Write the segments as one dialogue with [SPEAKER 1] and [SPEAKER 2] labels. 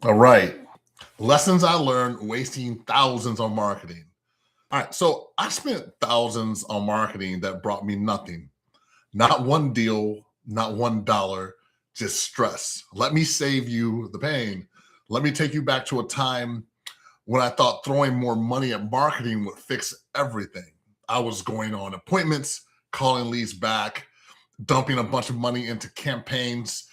[SPEAKER 1] All right. Lessons I learned wasting thousands on marketing. All right. So I spent thousands on marketing that brought me nothing. Not one deal, not $1, just stress. Let me save you the pain. Let me take you back to a time when I thought throwing more money at marketing would fix everything. I was going on appointments, calling leads back, dumping a bunch of money into campaigns,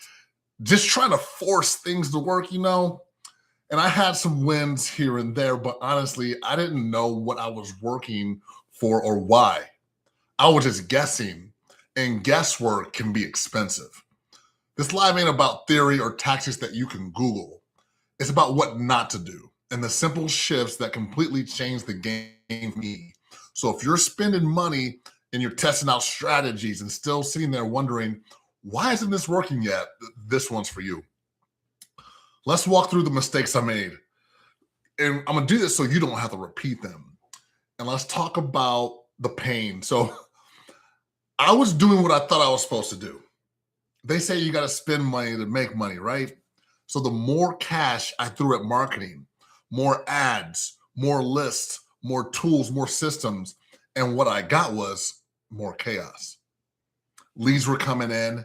[SPEAKER 1] just trying to force things to work. And I had some wins here and there, but honestly, I didn't know what I was working for or why. I was just guessing, and guesswork can be expensive. This live ain't about theory or tactics that you can Google. It's about what not to do and the simple shifts that completely change the game for me. So if you're spending money and you're testing out strategies and still sitting there wondering, why isn't this working yet? This one's for you. Let's walk through the mistakes I made. And I'm going to do this so you don't have to repeat them. And let's talk about the pain. So I was doing what I thought I was supposed to do. They say you got to spend money to make money, right? So the more cash I threw at marketing, more ads, more lists, more tools, more systems. And what I got was more chaos. Leads were coming in,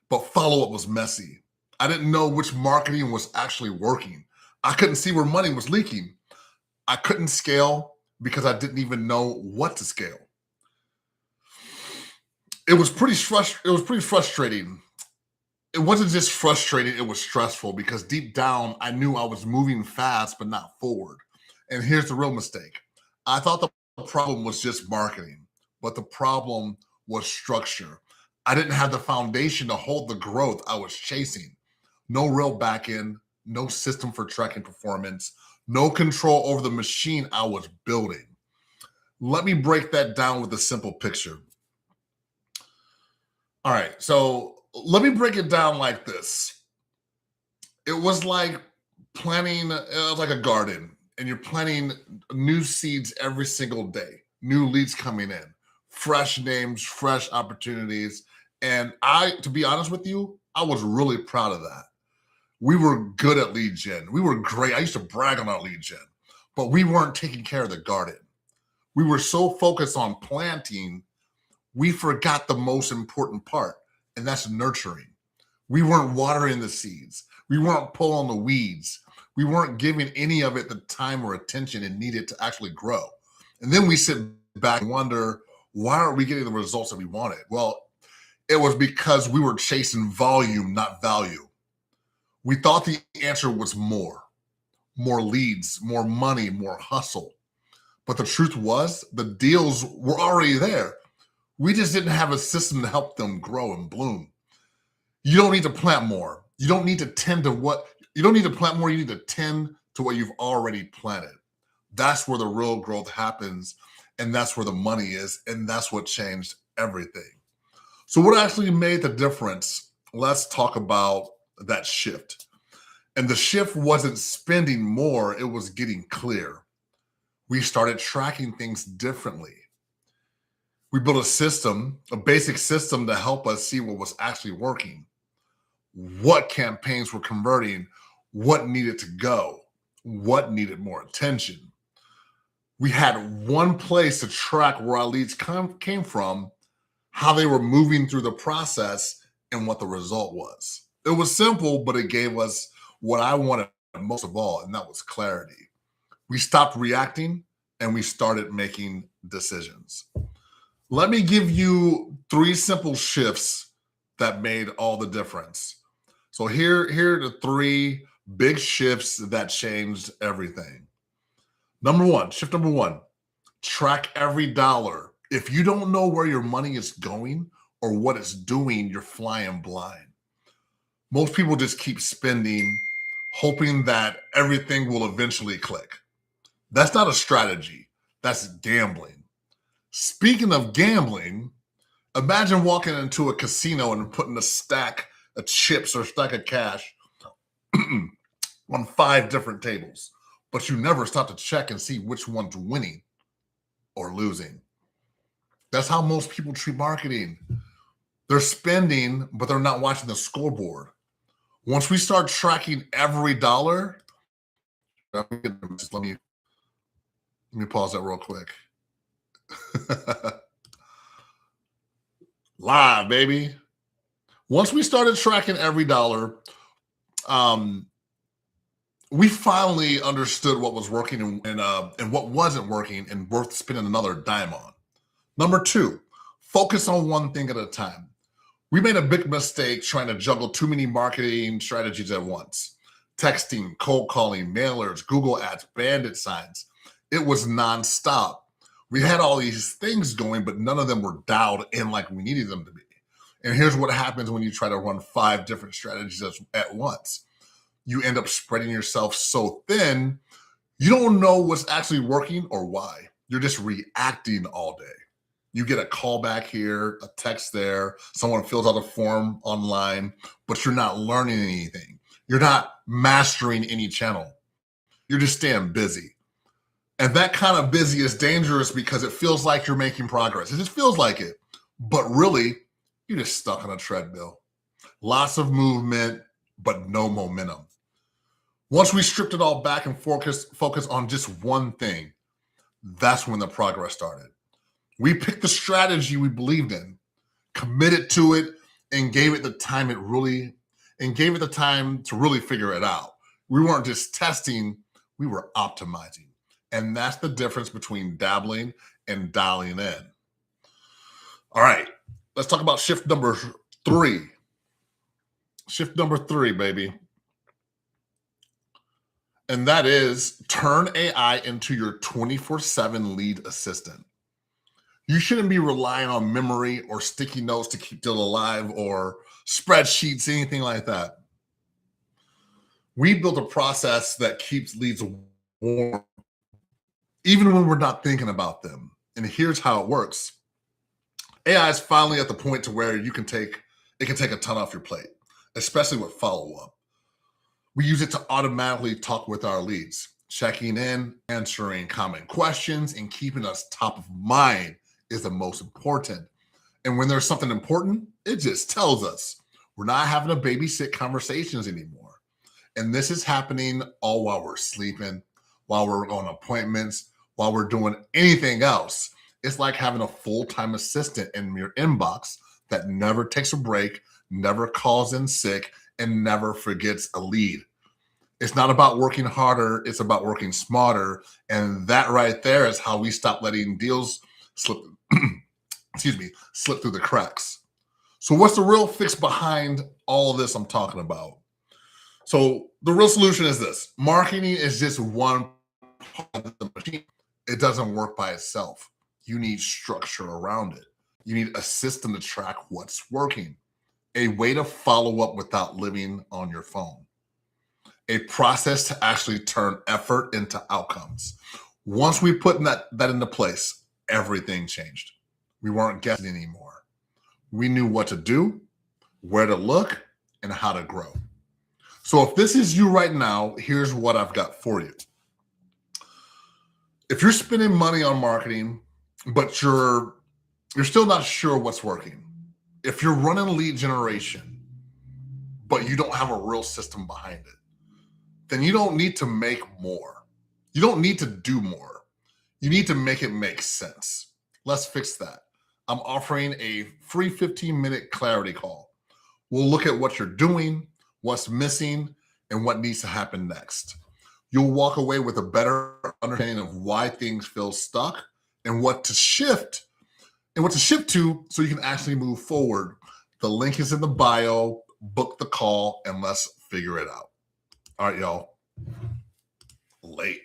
[SPEAKER 1] but follow-up was messy. I didn't know which marketing was actually working. I couldn't see where money was leaking. I couldn't scale because I didn't even know what to scale. It was pretty frustrating. It wasn't just frustrating, it was stressful because deep down, I knew I was moving fast, but not forward. And here's the real mistake. I thought the problem was just marketing, but the problem was structure. I didn't have the foundation to hold the growth I was chasing. No real back end, no system for tracking performance, no control over the machine I was building. Let me break that down with a simple picture. All right, so let me break it down like this. It was like like a garden, and you're planting new seeds every single day, new leads coming in, fresh names, fresh opportunities. And to be honest with you, I was really proud of that. We were good at lead gen. We were great. I used to brag on our lead gen, but we weren't taking care of the garden. We were so focused on planting, we forgot the most important part, and that's nurturing. We weren't watering the seeds. We weren't pulling the weeds. We weren't giving any of it the time or attention it needed to actually grow. And then we sit back and wonder, why aren't we getting the results that we wanted? Well, it was because we were chasing volume, not value. We thought the answer was more leads, more money, more hustle. But the truth was, the deals were already there. We just didn't have a system to help them grow and bloom. You don't need to plant more. You don't need to tend to you don't need to plant more. You need to tend to what you've already planted. That's where the real growth happens. And that's where the money is. And that's what changed everything. So what actually made the difference? Let's talk about that shift. And the shift wasn't spending more. It was getting clear. We started tracking things differently. We built a basic system to help us see what was actually working, what campaigns were converting, what needed to go, what needed more attention. We had one place to track where our leads came from, how they were moving through the process, and what the result was. It was simple, but it gave us what I wanted most of all, and that was clarity. We stopped reacting and we started making decisions. Let me give you 3 simple shifts that made all the difference. So here are the 3 big shifts that changed everything. Shift number one, track every dollar. If you don't know where your money is going or what it's doing, you're flying blind. Most people just keep spending, hoping that everything will eventually click. That's not a strategy. That's gambling. Speaking of gambling, imagine walking into a casino and putting a stack of chips or a stack of cash on 5 different tables, but you never stop to check and see which one's winning or losing. That's how most people treat marketing. They're spending, but they're not watching the scoreboard. Once we start tracking every dollar, Let me pause that real quick. Live, baby. Once we started tracking every dollar, we finally understood what was working and what wasn't working and worth spending another dime on. Number two, focus on one thing at a time. We made a big mistake trying to juggle too many marketing strategies at once. Texting, cold calling, mailers, Google ads, bandit signs. It was nonstop. We had all these things going, but none of them were dialed in like we needed them to be. And here's what happens when you try to run 5 different strategies at once. You end up spreading yourself so thin, you don't know what's actually working or why. You're just reacting all day. You get a call back here, a text there, someone fills out a form online, but you're not learning anything. You're not mastering any channel. You're just staying busy. And that kind of busy is dangerous because it feels like you're making progress. It just feels like it. But really, you're just stuck on a treadmill. Lots of movement, but no momentum. Once we stripped it all back and focus on just one thing, that's when the progress started. We picked the strategy we believed in, committed to it, and gave it the time to really figure it out. We weren't just testing, we were optimizing. And that's the difference between dabbling and dialing in. All right, let's talk about shift number 3. Shift number 3, baby. And that is turn AI into your 24/7 lead assistant. You shouldn't be relying on memory or sticky notes to keep deal alive or spreadsheets, anything like that. We built a process that keeps leads warm, even when we're not thinking about them. And here's how it works. AI is finally at the point to where it can take a ton off your plate, especially with follow-up. We use it to automatically talk with our leads, checking in, answering common questions, and keeping us top of mind is the most important. And when there's something important, it just tells us. We're not having to babysit conversations anymore. And this is happening all while we're sleeping, while we're on appointments, while we're doing anything else. It's like having a full-time assistant in your inbox that never takes a break, never calls in sick, and never forgets a lead. It's not about working harder, it's about working smarter. And that right there is how we stop letting deals slip through the cracks. So what's the real fix behind all of this I'm talking about? So the real solution is this. Marketing is just one part of the machine. It doesn't work by itself. You need structure around it. You need a system to track what's working, a way to follow up without living on your phone, a process to actually turn effort into outcomes. Once we put that into place, everything changed. We weren't guessing anymore. We knew what to do, where to look, and how to grow. So if this is you right now, here's what I've got for you. If you're spending money on marketing, but you're still not sure what's working, if you're running lead generation, but you don't have a real system behind it, then you don't need to make more. You don't need to do more. You need to make it make sense. Let's fix that. I'm offering a free 15-minute clarity call. We'll look at what you're doing, what's missing, and what needs to happen next. You'll walk away with a better understanding of why things feel stuck and what to shift to so you can actually move forward. The link is in the bio. Book the call and let's figure it out. All right, y'all. Late.